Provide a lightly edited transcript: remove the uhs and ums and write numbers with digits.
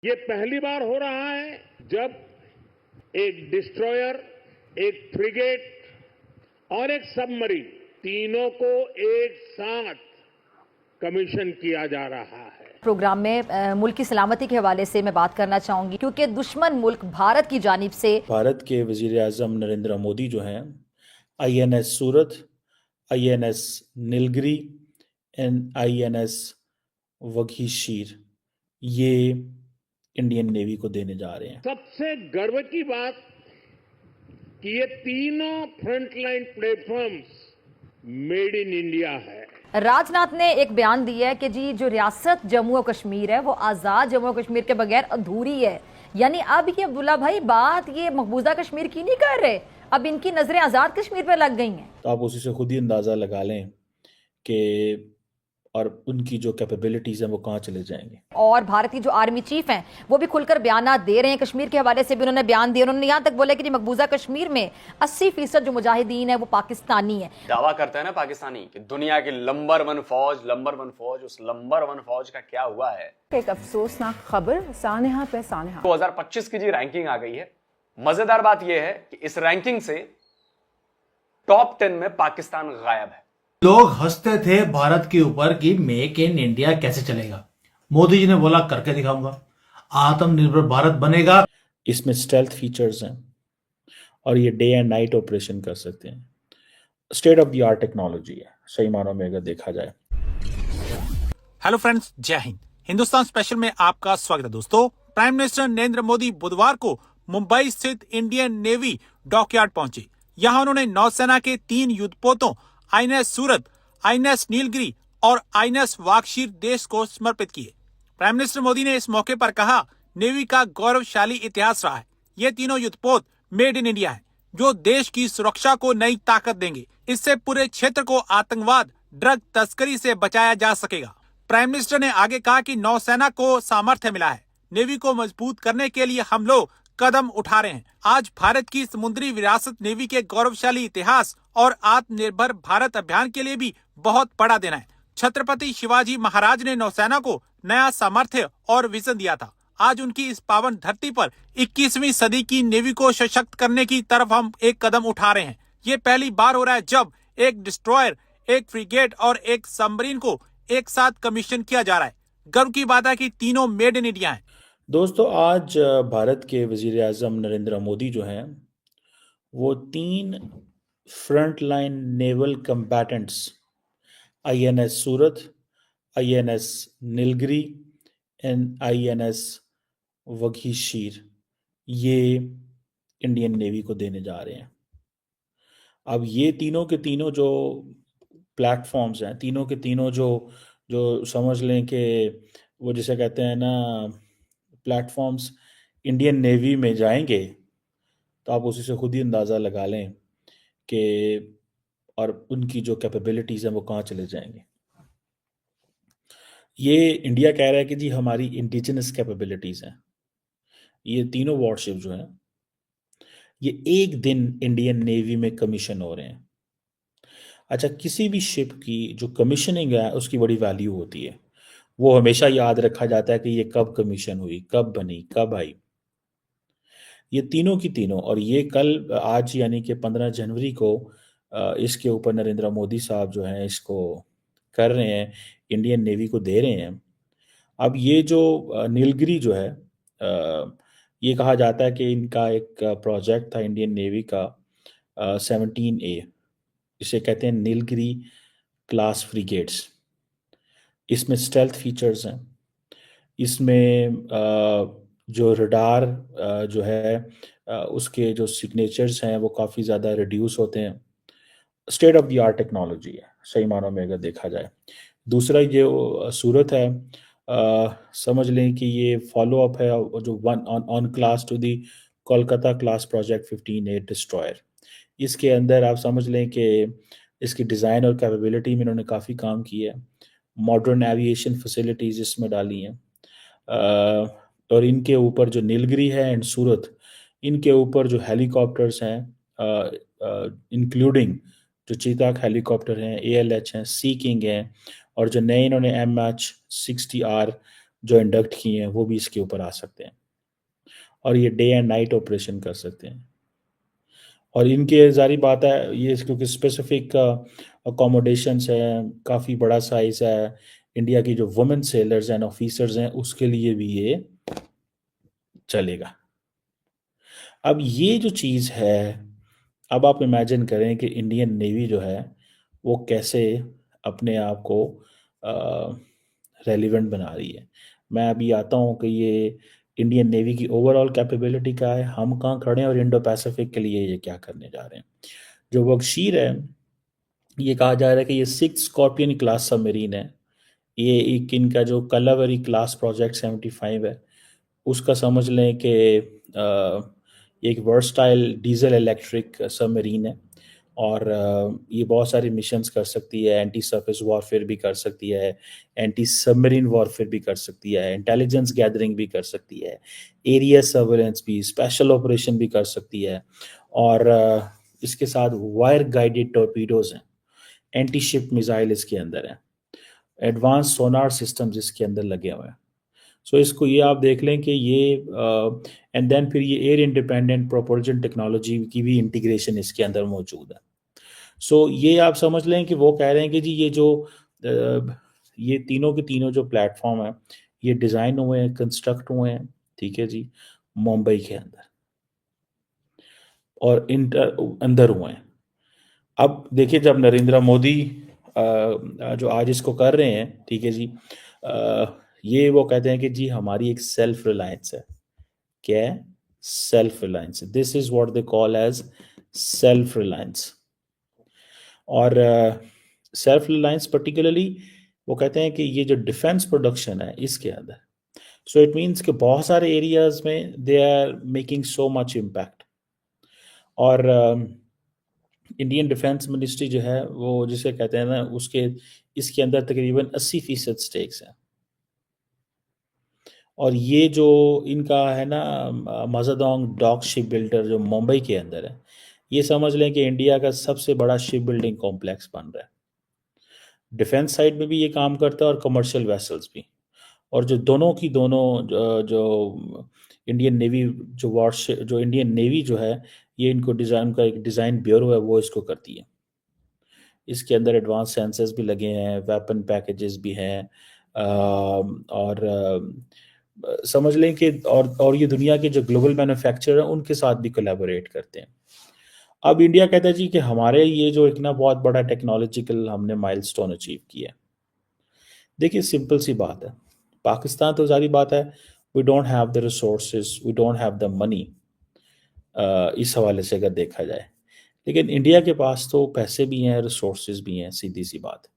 ये पहली बार हो रहा है जब एक डिस्ट्रॉयर, एक फ्रिगेट और एक सबमरीन तीनों को एक साथ कमीशन किया जा रहा है। प्रोग्राम में मुल्क की सलामती के हवाले से मैं बात करना चाहूंगी क्योंकि दुश्मन मुल्क भारत की जानिब से भारत के वजीर आज़म नरेंद्र मोदी जो हैं INS Surat, INS Nilgiri and INS Vagsheer ये इंडियन नेवी को देने जा रहे हैं। सबसे गर्व की बात कि ये तीनों frontline platforms made in India है। राजनाथ ने एक बयान दिया है कि जी जो रियासत जम्मू और कश्मीर है वो आज़ाद जम्मू और कश्मीर के बगैर अधूरी है। यानी अब ये अब्दुल्ला भाई बात ये मकबूजा कश्मीर की नहीं कर रहे, अब इनकी नजरें आज़ाद कश्मीर पर लग गई हैं। तो आप उसी से खुद ही अंदाज़ा लगा लें कि और उनकी जो कैपेबिलिटीज़ हैं वो कहाँ चले जाएंगे। और भारत की जो आर्मी चीफ हैं वो भी खुलकर बयान दे रहे हैं, कश्मीर के हवाले से भी उन्होंने बयान दिया। उन्होंने यहाँ तक बोला कि मकबूजा कश्मीर में 80% जो मुजाहिदीन है वो पाकिस्तानी है। दावा करते हैं ना पाकिस्तानी कि दुनिया की नंबर वन फौज, उस नंबर वन फौज का क्या हुआ है। एक अफसोसनाक खबर सानेहा पे सानेहा 2025 की जी रैंकिंग आ गई है। मजेदार बात यह है कि इस रैंकिंग से टॉप 10 में पाकिस्तान गायब है। लोग हंसते थे भारत के ऊपर कि मेक इन इंडिया कैसे चलेगा। मोदी जी ने बोला करके दिखाऊंगा, आत्मनिर्भर भारत बनेगा। इसमें स्टेल्थ फीचर्स हैं और ये डे एंड नाइट ऑपरेशन कर सकते हैं। State of the art technology है सही मानों में अगर देखा जाए। हेलो फ्रेंड्स, जय हिंद। हिंदुस्तान स्पेशल में आपका स्वागत है दोस्तों। प्राइम मिनिस्टर नरेंद्र मोदी बुधवार को मुंबई स्थित इंडियन नेवी डॉकयार्ड पहुंचे। यहां उन्होंने नौसेना के 3 युद्धपोतों INS सूरत, INS नीलगिरी और INS वागशीर देश को समर्पित किए। प्राइम मिनिस्टर मोदी ने इस मौके पर कहा, नेवी का गौरवशाली इतिहास रहा है। ये तीनों युद्धपोत मेड इन इंडिया हैं, जो देश की सुरक्षा को नई ताकत देंगे। इससे पूरे क्षेत्र को आतंकवाद, ड्रग तस्करी से बचाया जा सकेगा। प्राइम मिनिस्टर ने आगे कहा कि नौसेना को सामर्थ्य मिला है। नेवी को मजबूत करने के लिए हम लोग कदम उठा रहे हैं। आज भारत की समुद्री विरासत नेवी के गौरवशाली इतिहास और आत्मनिर्भर भारत अभियान के लिए भी बहुत बड़ा दिन है। छत्रपति शिवाजी महाराज ने नौसेना को नया सामर्थ्य और विजन दिया था। आज उनकी इस पावन धरती पर 21वीं सदी की नेवी को सशक्त करने की तरफ हम एक कदम उठा रहे हैं। ये पहली बार हो रहा है जब एक डिस्ट्रॉयर, एक फ्रिगेट और एक सबमरीन को एक साथ कमीशन किया जा रहा है। गर्व की बात है कि तीनों मेड इन इंडिया हैं। दोस्तों आज भारत के वजीर आज़म नरेंद्र मोदी जो हैं वो 3 front line naval combatants INS Surat, INS Nilgiri and INS Vagsheer ये इंडियन नेवी को देने जा रहे हैं। अब ये तीनों के तीनों जो प्लेटफॉर्म्स हैं, तीनों के तीनों जो जो समझ लें कि वो जिसे कहते हैं ना प्लेटफॉर्म्स इंडियन नेवी में जाएंगे, तो आप उसी से खुद ही अंदाज़ा लगा लें कि और उनकी जो कैपेबिलिटीज़ हैं वो कहाँ चले जाएंगे। ये इंडिया कह रहा है कि जी हमारी इंडिजिनस कैपेबिलिटीज़ हैं। ये तीनों वॉरशिप जो हैं ये एक दिन इंडियन नेवी में कमीशन हो रहे हैं। अच्छा, किसी भी शिप की जो कमीशनिंग है उसकी बड़ी वैल्यू होती है। वो हमेशा याद रखा जाता है कि ये कब कमीशन हुई, कब बनी, कब आई। ये तीनों की तीनों और ये कल आज यानी कि 15 जनवरी को इसके ऊपर नरेंद्र मोदी साहब जो हैं इसको कर रहे हैं, इंडियन नेवी को दे रहे हैं। अब ये जो नीलगिरी जो है ये कहा जाता है कि इनका एक प्रोजेक्ट था इंडियन नेवी का 17A, इसे कहते हैं नीलगिरी क्लास फ्रिगेट्स। इसमें स्टेल्थ फीचर्स हैं। इसमें जो रडार जो है उसके जो सिग्नेचर्स हैं वो काफ़ी ज़्यादा रिड्यूस होते हैं। State of the art technology है सही मानों में अगर देखा जाए। दूसरा ये सूरत है, समझ लें कि ये फॉलो अप है जो one on class to the Kolkata class project 15A destroyer. इसके अंदर आप समझ लें कि इसकी डिज़ाइन और कैपेबिलिटी में इन्होंने काफ़ी काम किया है। मॉडर्न एविएशन फैसिलिटीज़ इसमें डाली हैं और इनके ऊपर जो नीलगिरी है एंड सूरत, इनके ऊपर जो हेलीकॉप्टर्स हैं इंक्लूडिंग जो चीताक हेलीकॉप्टर हैं, ALH हैं, सी किंग हैं और जो नए इन्होंने MH-60R जो इंडक्ट किए हैं वो भी इसके ऊपर आ सकते हैं, और ये डे एंड नाइट ऑपरेशन कर सकते हैं। और इनके जारी बात है ये क्योंकि स्पेसिफिक अकोमोडेशंस हैं, काफ़ी बड़ा साइज़ है, इंडिया की जो वुमेन सेलर्स एंड ऑफिसर्स हैं उसके लिए भी ये चलेगा। अब ये जो चीज़ है, अब आप इमेजिन करें कि इंडियन नेवी जो है वो कैसे अपने आप को रेलिवेंट बना रही है। मैं अभी आता हूँ कि ये इंडियन नेवी की ओवरऑल कैपेबिलिटी क्या है, हम कहाँ खड़े हैं, और इंडो पैसिफिक के लिए ये क्या करने जा रहे हैं। जो वर्कशीर है, ये कहा जा रहा है कि ये 6 स्कॉर्पियन क्लास सबमरीन है। ये एक इनका जो कलावरी क्लास प्रोजेक्ट 75 है उसका समझ लें कि एक वर्सटाइल डीजल इलेक्ट्रिक सबमरीन है, और ये बहुत सारे मिशंस कर सकती है, एंटी सरफेस वॉरफेयर भी कर सकती है, एंटी सबमरीन वॉरफेयर भी कर सकती है, इंटेलिजेंस गैदरिंग भी कर सकती है, एरिया सर्वेलेंस भी, स्पेशल ऑपरेशन भी कर सकती है, और इसके साथ वायर गाइडेड टॉर्पीडोज हैं, एंटी शिप मिसाइल इसके अंदर है, एडवांस सोनार सिस्टम्स इसके अंदर लगे हुए हैं। सो इसको ये आप देख लें कि ये एंड देन फिर ये एयर इंडिपेंडेंट प्रोपल्शन टेक्नोलॉजी की भी इंटीग्रेशन इसके अंदर मौजूद है। सो ये आप समझ लें कि वो कह रहे हैं कि जी ये तीनों के तीनों जो प्लेटफॉर्म है ये डिज़ाइन हुए हैं, कंस्ट्रक्ट हुए हैं, ठीक है जी, मुंबई के अंदर और अंदर हुए हैं। अब देखिए जब नरेंद्र मोदी जो आज इसको कर रहे हैं, ठीक है जी, ये वो कहते हैं कि जी हमारी एक सेल्फ रिलायंस है। क्या है? Self reliance. This is what they call as self reliance. और सेल्फ रिलायंस पर्टिकुलरली वो कहते हैं कि ये जो डिफेंस प्रोडक्शन है इसके अंदर, सो इट मीन्स कि बहुत सारे एरियाज में they are making so much impact. और इंडियन डिफेंस मिनिस्ट्री जो है वो जिसे कहते हैं ना, उसके इसके अंदर तकरीबन 80% स्टेक्स हैं। और ये जो इनका है ना मजादोंग डॉक शिप बिल्डर जो मुंबई के अंदर है, ये समझ लें कि इंडिया का सबसे बड़ा शिप बिल्डिंग कॉम्प्लेक्स बन रहा है। डिफेंस साइड में भी ये काम करता है और कमर्शियल वेसल्स भी। और जो दोनों की दोनों जो इंडियन नेवी जो इंडियन नेवी जो है, ये इनको डिज़ाइन का एक डिज़ाइन ब्यूरो है वो इसको करती है। इसके अंदर एडवांस सेंसर्स भी लगे हैं, वेपन पैकेजेस भी हैं, और समझ लें कि और ये दुनिया के जो ग्लोबल मैन्युफैक्चरर हैं उनके साथ भी कोलैबोरेट करते हैं। अब इंडिया कहता है जी कि हमारे ये जो एक ना बहुत बड़ा टेक्नोलॉजिकल हमने माइलस्टोन अचीव किया है। देखिए सिंपल सी बात है, पाकिस्तान तो सारी बात है, we don't have the resources, we don't have the money, इस हवाले से अगर देखा जाए। लेकिन इंडिया के पास तो पैसे भी हैं, रिसोर्सेज भी हैं, सीधी सी बात।